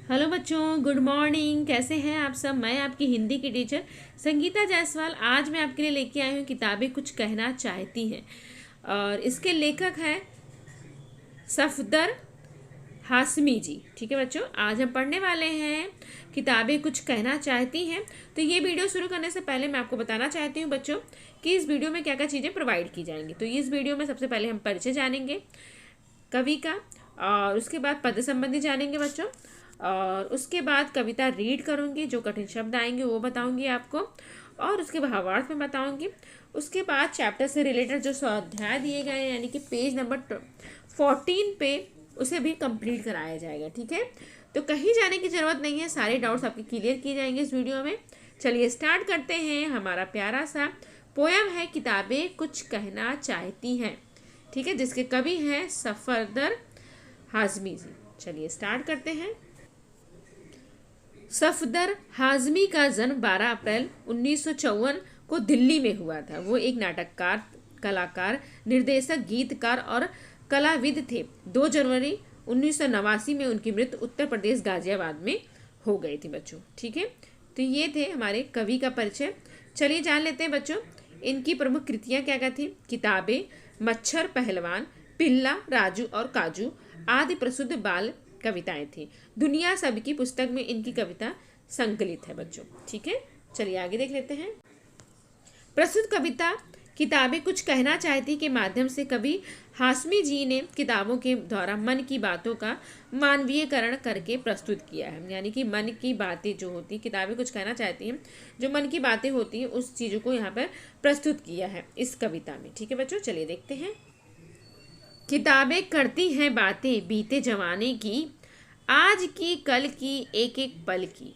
Hello बच्चों, good morning. कैसे हैं आप सब। मैं आपकी हिंदी की टीचर संगीता जायसवाल। आज मैं आपके लिए लेके आई हूँ किताबें कुछ कहना चाहती हैं, और इसके लेखक हैं सफदर हाशमी जी। ठीक है बच्चों, आज हम पढ़ने वाले हैं किताबें कुछ कहना चाहती हैं। तो ये वीडियो शुरू करने से पहले मैं आपको बताना चाहती हूँ बच्चों कि इस वीडियो में क्या क्या चीज़ें प्रोवाइड की जाएंगी। तो इस वीडियो में सबसे पहले हम परिचय जानेंगे कवि का, और उसके बाद पद संबंधी जानेंगे बच्चों, और उसके बाद कविता रीड करूँगी, जो कठिन शब्द आएंगे वो बताऊँगी आपको, और उसके भावार्थ में बताऊँगी। उसके बाद चैप्टर से रिलेटेड जो स्वाध्याय दिए गए हैं, यानी कि पेज नंबर 14 पे, उसे भी कंप्लीट कराया जाएगा। ठीक है, तो कहीं जाने की ज़रूरत नहीं है, सारे डाउट्स आपके क्लियर किए जाएंगे इस वीडियो में। चलिए स्टार्ट करते हैं। हमारा प्यारा सा पोयम है किताबें कुछ कहना चाहती हैं। ठीक है, जिसके कवि हैं सफदर हाशमी जी। चलिए स्टार्ट करते हैं। सफदर हाशमी का जन्म 12 अप्रैल 1954 को दिल्ली में हुआ था। वो एक नाटककार, कलाकार, निर्देशक, गीतकार और कलाविद थे। 2 जनवरी 1989 में उनकी मृत्यु उत्तर प्रदेश गाजियाबाद में हो गई थी बच्चों। ठीक है, तो ये थे हमारे कवि का परिचय। चलिए जान लेते हैं बच्चों इनकी प्रमुख कृतियाँ क्या क्या थी। किताबें, मच्छर पहलवान, पिल्ला, राजू और काजू आदि प्रसिद्ध बाल कविताएं थी। दुनिया सबकी पुस्तक में इनकी कविता संकलित है बच्चों। ठीक है, चलिए आगे देख लेते हैं। प्रस्तुत कविता किताबें कुछ कहना चाहती के माध्यम से कवि हाशमी जी ने किताबों के द्वारा मन की बातों का मानवीयकरण करके प्रस्तुत किया है। यानी कि मन की बातें जो होती, किताबें कुछ कहना चाहती हैं, जो मन की बातें होती हैं, उस चीज़ों को यहाँ पर प्रस्तुत किया है इस कविता में। ठीक है बच्चों, चलिए देखते हैं। किताबें करती हैं बातें बीते जमाने की, आज की कल की एक एक पल की।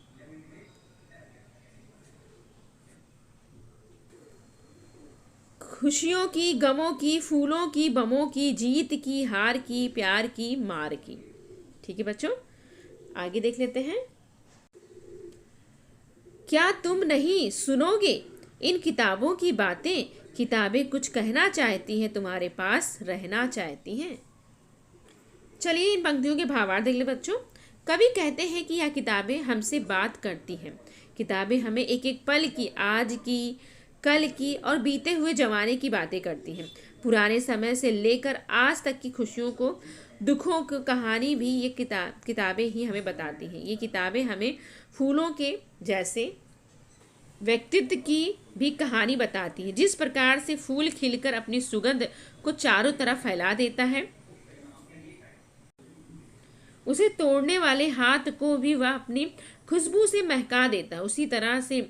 खुशियों की, गमों की, फूलों की, बमों की, जीत की, हार की, प्यार की, मार की। ठीक है बच्चों, आगे देख लेते हैं। क्या तुम नहीं सुनोगे इन किताबों की बातें, किताबें कुछ कहना चाहती हैं, तुम्हारे पास रहना चाहती हैं। चलिए इन पंक्तियों के भावार्थ देख ले बच्चों। कवि कहते हैं कि यह किताबें हमसे बात करती हैं। किताबें हमें एक एक पल की, आज की, कल की और बीते हुए जमाने की बातें करती हैं। पुराने समय से लेकर आज तक की खुशियों को, दुखों की कहानी भी ये किताबें ही हमें बताती हैं। ये किताबें हमें फूलों के जैसे व्यक्तित्व की भी कहानी बताती है। जिस प्रकार से फूल खिलकर अपनी सुगंध को चारों तरफ फैला देता है, उसे तोड़ने वाले हाथ को भी वह अपनी खुशबू से महका देता है, उसी तरह से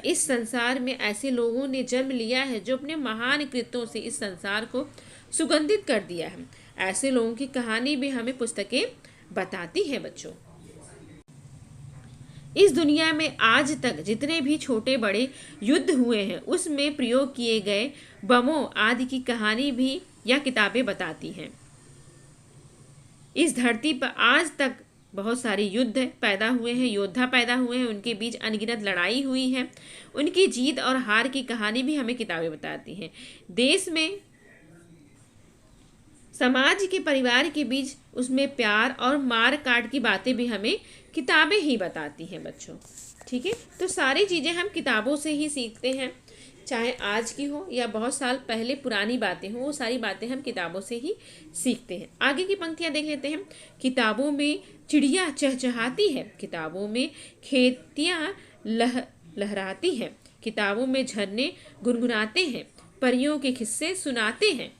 इस संसार में ऐसे लोगों ने जन्म लिया है जो अपने महान कृत्यों से इस संसार को सुगंधित कर दिया है। ऐसे लोगों की कहानी भी हमें पुस्तकें बताती हैं बच्चों। इस दुनिया में आज तक जितने भी छोटे बड़े युद्ध हुए हैं, उसमें प्रयोग किए गए बमों आदि की कहानी भी यह किताबें बताती हैं। इस धरती पर आज तक बहुत सारे युद्ध पैदा हुए हैं, योद्धा पैदा हुए हैं, उनके बीच अनगिनत लड़ाई हुई है। उनकी जीत और हार की कहानी भी हमें किताबें बताती हैं। देश में, समाज के, परिवार के बीच उसमें प्यार और मार काट की बातें भी हमें किताबें ही बताती हैं बच्चों। ठीक है, तो सारी चीज़ें हम किताबों से ही सीखते हैं, चाहे आज की हो या बहुत साल पहले पुरानी बातें हो, वो सारी बातें हम किताबों से ही सीखते हैं। आगे की पंक्तियां देख लेते हैं। किताबों में चिड़िया चहचहाती है, किताबों में खेतियाँ लहराती हैं, किताबों में झरने गुनगुनाते हैं, परियों के किस्से सुनाते हैं।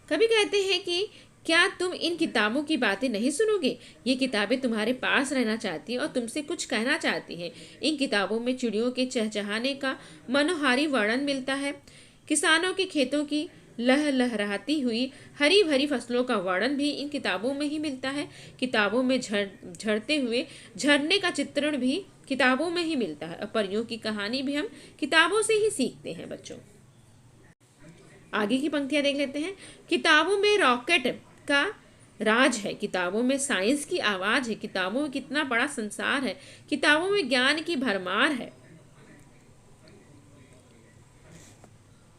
कभी कहते हैं कि क्या तुम इन किताबों की बातें नहीं सुनोगे। ये किताबें तुम्हारे पास रहना चाहती हैं और तुमसे कुछ कहना चाहती हैं। इन किताबों में चिड़ियों के चहचहाने का मनोहारी वर्णन मिलता है। किसानों के खेतों की लहराती हुई हरी भरी फसलों का वर्णन भी इन किताबों में ही मिलता है। किताबों में झड़ते हुए झरने का चित्रण भी किताबों में ही मिलता है। और परियों की कहानी भी हम किताबों से ही सीखते हैं बच्चों। आगे की पंक्तियां देख लेते हैं। किताबों में रॉकेट का राज है, किताबों में साइंस की आवाज है, किताबों में कितना बड़ा संसार है, किताबों में ज्ञान की भरमार है।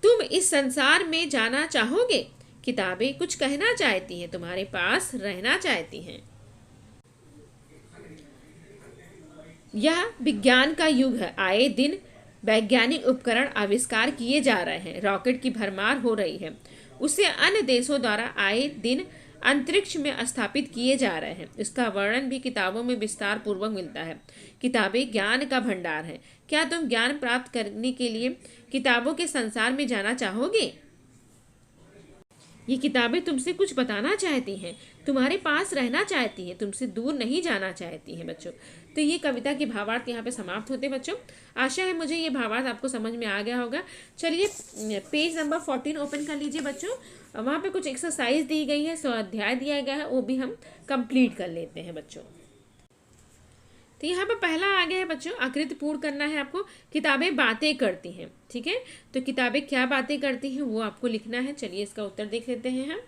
तुम इस संसार में जाना चाहोगे, किताबें कुछ कहना चाहती हैं, तुम्हारे पास रहना चाहती हैं। यह विज्ञान का युग है। आए दिन वैज्ञानिक उपकरण आविष्कार किए जा रहे हैं, रॉकेट की भरमार हो रही है, उसे अन्य देशों द्वारा आए दिन अंतरिक्ष में स्थापित किए जा रहे हैं। इसका वर्णन भी किताबों में विस्तार पूर्वक मिलता है। किताबें ज्ञान का भंडार है। क्या तुम ज्ञान प्राप्त करने के लिए किताबों के संसार में जाना चाहोगे? ये किताबें तुमसे कुछ बताना चाहती हैं, तुम्हारे पास रहना चाहती हैं, तुमसे दूर नहीं जाना चाहती हैं बच्चों। तो ये कविता के भावार्थ यहाँ पे समाप्त होते हैं बच्चों। आशा है मुझे ये भावार्थ आपको समझ में आ गया होगा। चलिए पेज नंबर 14 ओपन कर लीजिए बच्चों। वहाँ पे कुछ एक्सरसाइज दी गई है, स्वाध्याय दिया गया है, वो भी हम कंप्लीट कर लेते हैं बच्चों। तो यहाँ पर पहला आ गया है बच्चों, आकृति पूर्ण करना है आपको। किताबें बातें करती हैं, ठीक है। तो किताबें क्या बातें करती हैं वो आपको लिखना है। चलिए इसका उत्तर देख लेते हैं हम।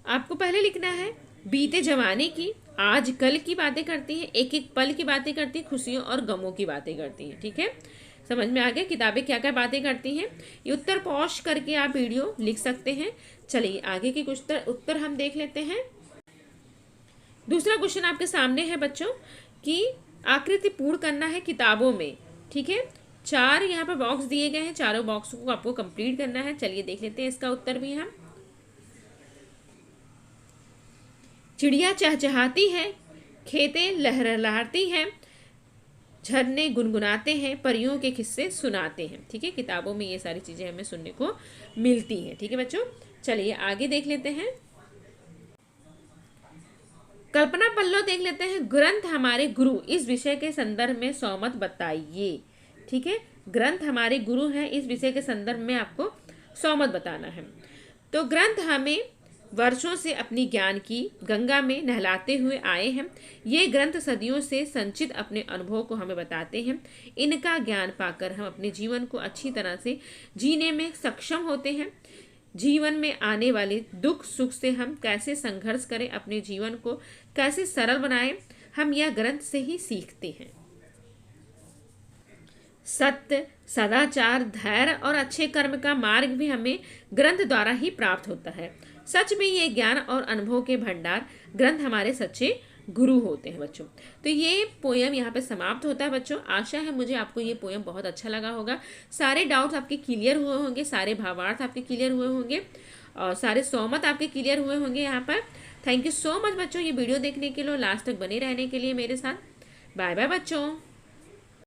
आपको पहले लिखना है बीते जमाने की, आज कल की बातें करती हैं, एक एक पल की बातें करती हैं, खुशियों और गमों की बातें करती हैं, ठीक है। समझ में आ गया किताबें क्या क्या बातें करती हैं। ये उत्तर पॉज करके आप वीडियो लिख सकते हैं। चलिए आगे के कुछ उत्तर हम देख लेते हैं। दूसरा क्वेश्चन आपके सामने है बच्चों कि आकृति पूर्ण करना है किताबों में, ठीक है। 4 यहाँ पर बॉक्स दिए गए हैं, चारों बॉक्स को आपको कंप्लीट करना है। चलिए देख लेते हैं इसका उत्तर भी हम। चिड़िया चहचहाती है, खेतें लहलहाती हैं, झरने गुनगुनाते हैं, परियों के किस्से सुनाते हैं, ठीक है। किताबों में ये सारी चीजें हमें सुनने को मिलती हैं, ठीक है बच्चों। चलिए आगे देख लेते हैं। कल्पना पल्लव देख लेते हैं। ग्रंथ हमारे गुरु, इस विषय के संदर्भ में सौमत बताइए, ठीक है। ग्रंथ हमारे गुरु हैं, इस विषय के संदर्भ में आपको सौमत बताना है। तो ग्रंथ हमें वर्षों से अपनी ज्ञान की गंगा में नहलाते हुए आए हैं। ये ग्रंथ सदियों से संचित अपने अनुभव को हमें बताते हैं। इनका ज्ञान पाकर हम अपने जीवन को अच्छी तरह से जीने में सक्षम होते हैं। जीवन में आने वाले दुख सुख से हम कैसे संघर्ष करें, अपने जीवन को कैसे सरल बनाएं, हम यह ग्रंथ से ही सीखते हैं। सत्य, सदाचार, धैर्य और अच्छे कर्म का मार्ग भी हमें ग्रंथ द्वारा ही प्राप्त होता है। सच में ये ज्ञान और अनुभव के भंडार ग्रंथ हमारे सच्चे गुरु होते हैं बच्चों। तो ये पोयम यहाँ पे समाप्त होता है बच्चों। आशा है मुझे आपको ये पोयम बहुत अच्छा लगा होगा। सारे डाउट्स आपके क्लियर हुए होंगे, सारे भावार्थ आपके क्लियर हुए होंगे और सारे सौमत आपके क्लियर हुए होंगे यहाँ पर। थैंक यू सो मच बच्चों ये वीडियो देखने के लिए, लास्ट तक बने रहने के लिए मेरे साथ। बाय बाय बच्चों।